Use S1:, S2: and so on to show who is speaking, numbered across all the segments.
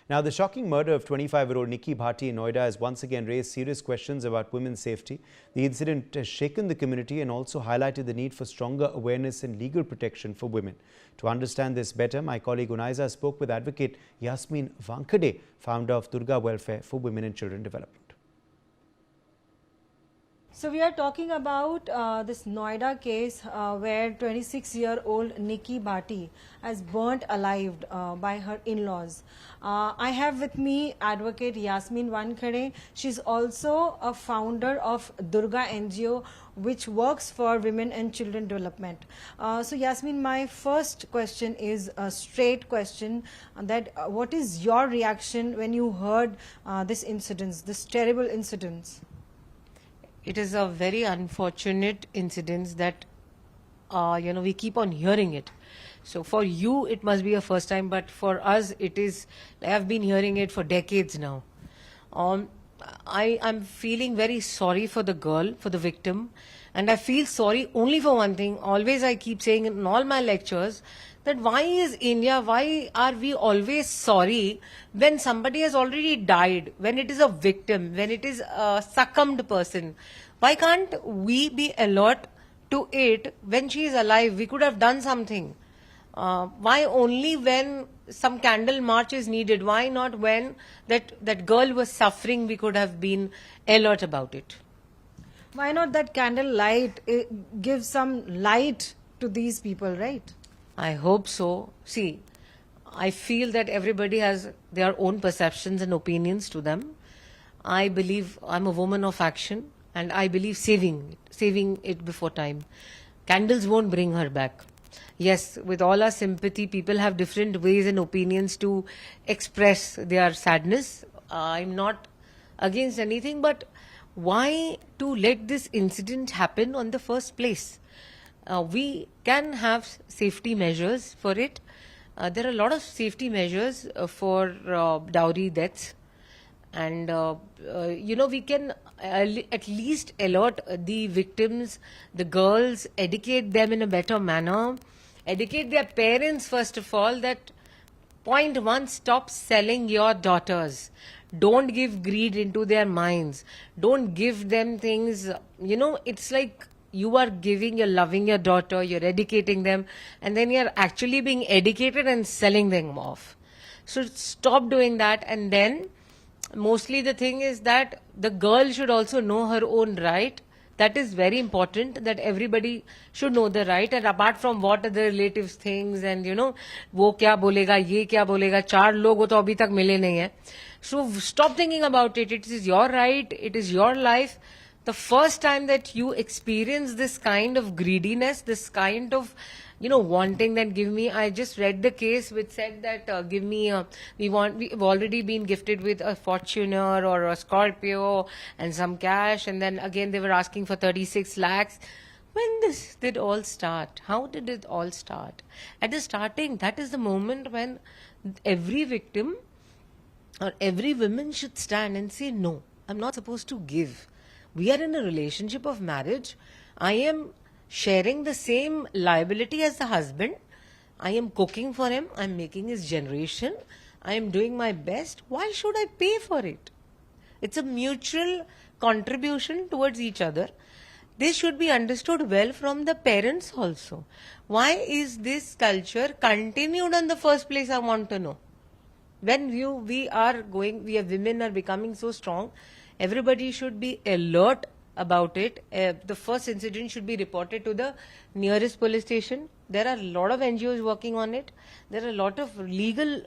S1: Now, the shocking murder of 25-year-old Nikki Bhati in Noida has once again raised serious questions about women's safety. The incident has shaken the community and also highlighted the need for stronger awareness and legal protection for women. To understand this better, my colleague Unaiza spoke with advocate Yasmeen Wankhede, founder of Durga Welfare for Women and Children Development.
S2: So we are talking about this Noida case where 26-year-old Nikki Bhati has burnt alive by her in-laws. I have with me advocate Yasmeen Wankhede. She's also a founder of Durga NGO, which works for women and children development. So Yasmeen, my first question is a straight question, that what is your reaction when you heard this terrible incidents?
S3: It is a very unfortunate incident that, we keep on hearing it. So for you, it must be a first time, but for us, I have been hearing it for decades now. I'm feeling very sorry for the girl, for the victim. And I feel sorry only for one thing. Always I keep saying in all my lectures that why are we always sorry when somebody has already died, when it is a victim, when it is a succumbed person? Why can't we be alert to it when she is alive? We could have done something. Why only when some candle march is needed? Why not when that girl was suffering, we could have been alert about it?
S2: Why not that candle light gives some light to these people, right?
S3: I hope so. See, I feel that everybody has their own perceptions and opinions to them. I believe I'm a woman of action and I believe saving it before time. Candles won't bring her back. Yes, with all our sympathy, people have different ways and opinions to express their sadness. I'm not against anything, but why to let this incident happen on the first place? We can have safety measures for it. There are a lot of safety measures for dowry deaths. And, we can at least alert the victims, the girls, educate them in a better manner, educate their parents first of all that point one, stop selling your daughters. Don't give greed into their minds. Don't give them things, it's like you are giving, you're loving your daughter, you're educating them, and then you're actually being educated and selling them off. So stop doing that. And then mostly the thing is that the girl should also know her own right. That is very important, that everybody should know the right. And apart from what are the relatives things and wo kya bolega, ye kya bolega, 4 log ho to abhi tak mile nahi hai. So stop thinking about it. It is your right. It is your life. The first time that you experience this kind of greediness, this kind of, wanting that give me, I just read the case which said that give me, we've already been gifted with a Fortuner or a Scorpio and some cash. And then again, they were asking for 36 lakhs. When this did all start? How did it all start? At the starting, that is the moment when every victim or every woman should stand and say, no, I'm not supposed to give. We are in a relationship of marriage. I am sharing the same liability as the husband. I am cooking for him. I'm making his generation. I am doing my best. Why should I pay for it? It's a mutual contribution towards each other. This should be understood well from the parents also. Why is this culture continued in the first place? I want to know. When we women are becoming so strong, everybody should be alert about it. The first incident should be reported to the nearest police station. There are a lot of NGOs working on it. There are a lot of legal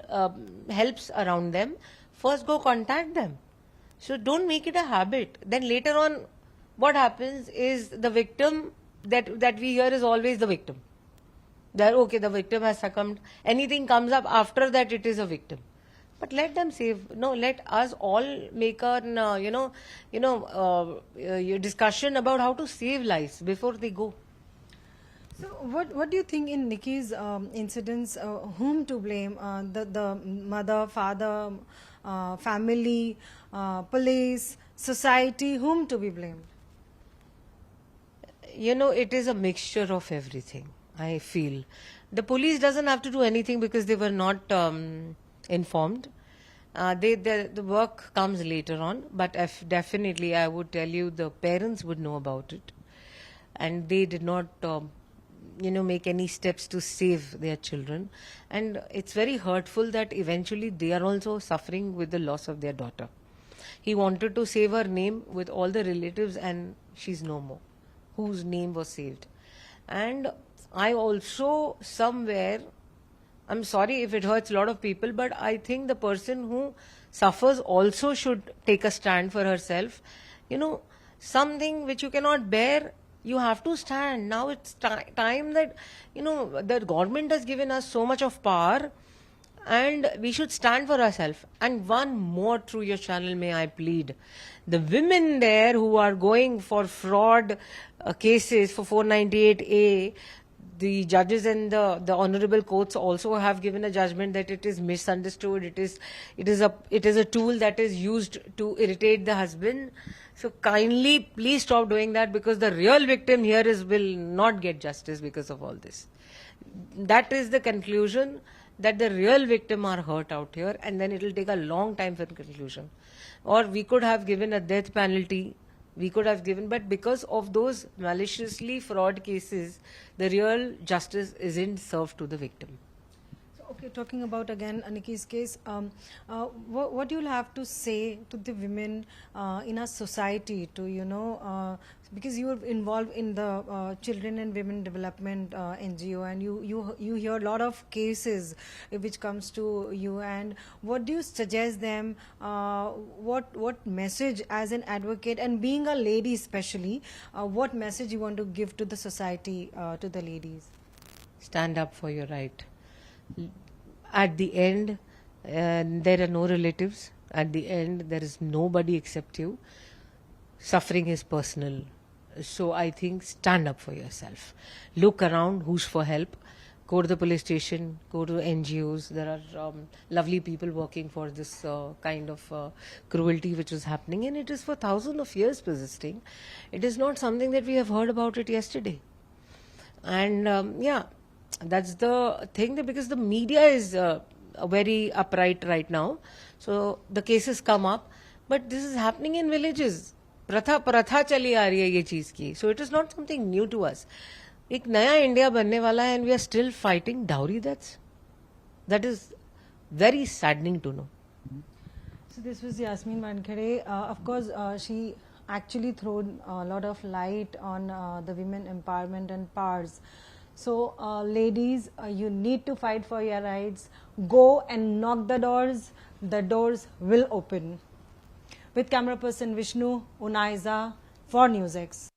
S3: helps around them. First go contact them. So don't make it a habit. Then later on, what happens is the victim that we hear is always the victim. That okay, the victim has succumbed. Anything comes up after that, it is a victim. But let them save. No, let us all make a discussion about how to save lives before they go.
S2: So what do you think in Nikki's incidents? Whom to blame? The mother, father, family, police, society. Whom to be blamed?
S3: It is a mixture of everything. I feel the police doesn't have to do anything because they were not informed. The work comes later on, but definitely I would tell you the parents would know about it, and they did not make any steps to save their children, and it's very hurtful that eventually they are also suffering with the loss of their daughter. He wanted to save her name with all the relatives, and she's no more, whose name was saved. And I also somewhere, I'm sorry if it hurts a lot of people, but I think the person who suffers also should take a stand for herself. Something which you cannot bear, you have to stand. Now it's time that, the government has given us so much of power, and we should stand for ourselves. And one more through your channel, may I plead. The women there who are going for fraud cases for 498A, the judges and the honorable courts also have given a judgment that it is misunderstood. It is a tool that is used to irritate the husband. So kindly, please stop doing that, because the real victim here will not get justice because of all this. That is the conclusion, that the real victim are hurt out here, and then it will take a long time for conclusion. Or we could have given a death penalty. We could have given, but because of those maliciously fraud cases, the real justice isn't served to the victim.
S2: So, okay, talking about again Nikki's case, what you'll have to say to the women in our society to, because you are involved in the Children and Women Development NGO, and you hear a lot of cases which comes to you, and what do you suggest them, what message as an advocate, and being a lady especially, what message you want to give to the society, to the ladies?
S3: Stand up for your right. At the end, there are no relatives. At the end, there is nobody except you. Suffering is personal. So I think stand up for yourself. Look around who's for help. Go to the police station, go to NGOs. There are lovely people working for this kind of cruelty which is happening, and it is for thousands of years persisting. It is not something that we have heard about it yesterday. And that's the thing, that because the media is very upright right now, so the cases come up, but this is happening in villages. प्रथा चली आ रही है ये चीज की. So it is not something new to us. एक नया India बनने वाला है, and we are still fighting dowry. That is very saddening to know.
S2: So this was Yasmeen Wankhede. Of course, she actually thrown a lot of light on the women empowerment and powers. So ladies, you need to fight for your rights. Go and knock the doors. The doors will open. With camera person Vishnu, Unaiza for Newsx.